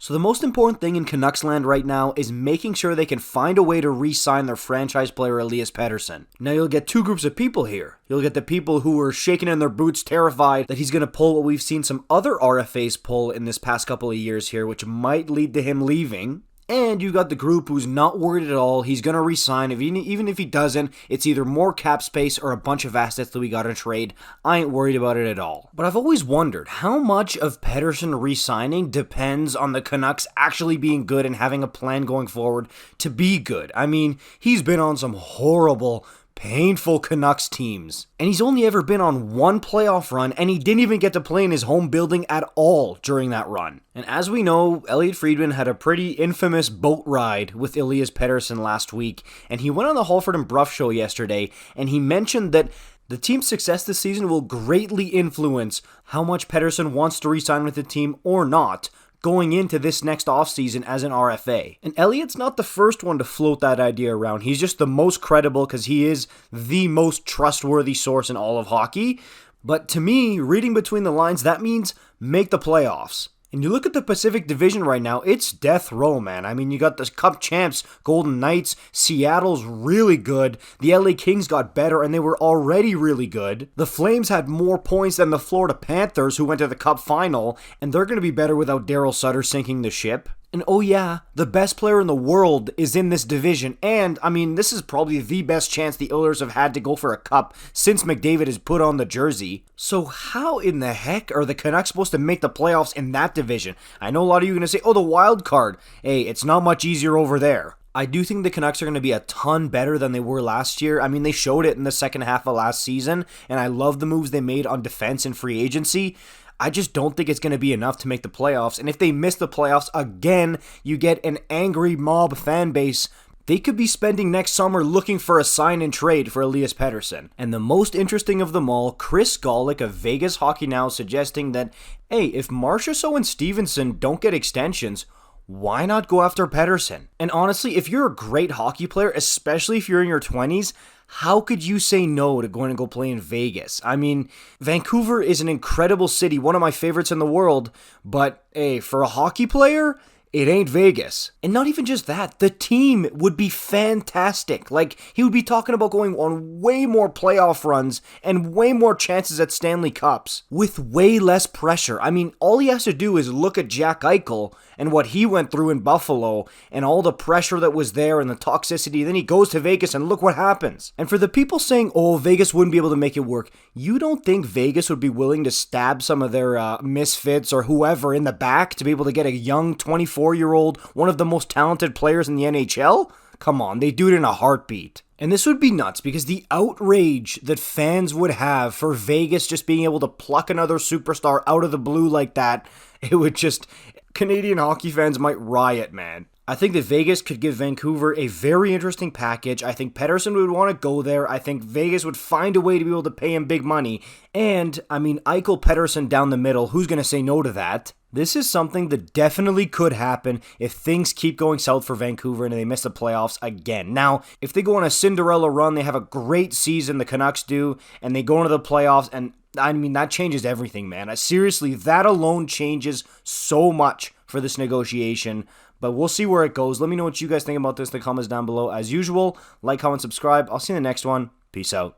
So the most important thing in Canucks land right now is making sure they can find a way to re-sign their franchise player Elias Pettersson. Now you'll get two groups of people here. You'll get the people who are shaking in their boots, terrified that he's going to pull what we've seen some other RFAs pull in this past couple of years here, which might lead to him leaving. And you got the group who's not worried at all. He's going to resign. Even if he doesn't, it's either more cap space or a bunch of assets that we got to trade. I ain't worried about it at all. But I've always wondered how much of Pettersson resigning depends on the Canucks actually being good and having a plan going forward to be good. I mean, he's been on some horrible, painful Canucks teams. And he's only ever been on one playoff run, and he didn't even get to play in his home building at all during that run. And as we know, Elliot Friedman had a pretty infamous boat ride with Elias Pettersson last week, and he went on the Halford and Bruff show yesterday, and he mentioned that the team's success this season will greatly influence how much Pettersson wants to re-sign with the team or not, going into this next offseason as an RFA. And Elliot's not the first one to float that idea around. He's just the most credible because he is the most trustworthy source in all of hockey. But to me, reading between the lines, that means make the playoffs. And you look at the Pacific Division right now, it's death row, man. I mean, you got the Cup champs, Golden Knights, Seattle's really good, the LA Kings got better and they were already really good. The Flames had more points than the Florida Panthers who went to the Cup final, and they're going to be better without Daryl Sutter sinking the ship. And oh yeah, the best player in the world is in this division, and I mean, this is probably the best chance the Oilers have had to go for a cup since McDavid has put on the jersey. So how in the heck are the Canucks supposed to make the playoffs in that division? I know a lot of you are going to say, oh, the wild card. Hey, it's not much easier over there. I do think the Canucks are going to be a ton better than they were last year. I mean, they showed it in the second half of last season, and I love the moves they made on defense and free agency. I just don't think it's going to be enough to make the playoffs. And if they miss the playoffs again, you get an angry mob fan base. They could be spending next summer looking for a sign and trade for Elias Pettersson. And the most interesting of them all, Chris Golick of Vegas Hockey Now suggesting that, hey, if Marchessault and Stevenson don't get extensions, why not go after Pettersson? And honestly, if you're a great hockey player, especially if you're in your 20s, how could you say no to going to go play in Vegas? I mean, Vancouver is an incredible city, one of my favorites in the world, but hey, for a hockey player, it ain't Vegas. And not even just that, the team would be fantastic. Like, he would be talking about going on way more playoff runs and way more chances at Stanley Cups with way less pressure. I mean, all he has to do is look at Jack Eichel and what he went through in Buffalo and all the pressure that was there and the toxicity. Then he goes to Vegas and look what happens. And for the people saying, oh, Vegas wouldn't be able to make it work, you don't think Vegas would be willing to stab some of their misfits or whoever in the back to be able to get a young 24-year-old, one of the most talented players in the NHL? Come on, they do it in a heartbeat. And this would be nuts because the outrage that fans would have for Vegas just being able to pluck another superstar out of the blue like that, it would just... Canadian hockey fans might riot, man. I think that Vegas could give Vancouver a very interesting package. I think Pettersson would want to go there. I think Vegas would find a way to be able to pay him big money. And, I mean, Eichel Pettersson down the middle, who's going to say no to that? This is something that definitely could happen if things keep going south for Vancouver and they miss the playoffs again. Now, if they go on a Cinderella run, they have a great season, the Canucks do, and they go into the playoffs, and I mean, that changes everything, man. Seriously, that alone changes so much for this negotiation. But we'll see where it goes. Let me know what you guys think about this in the comments down below. As usual, like, comment, subscribe. I'll see you in the next one. Peace out.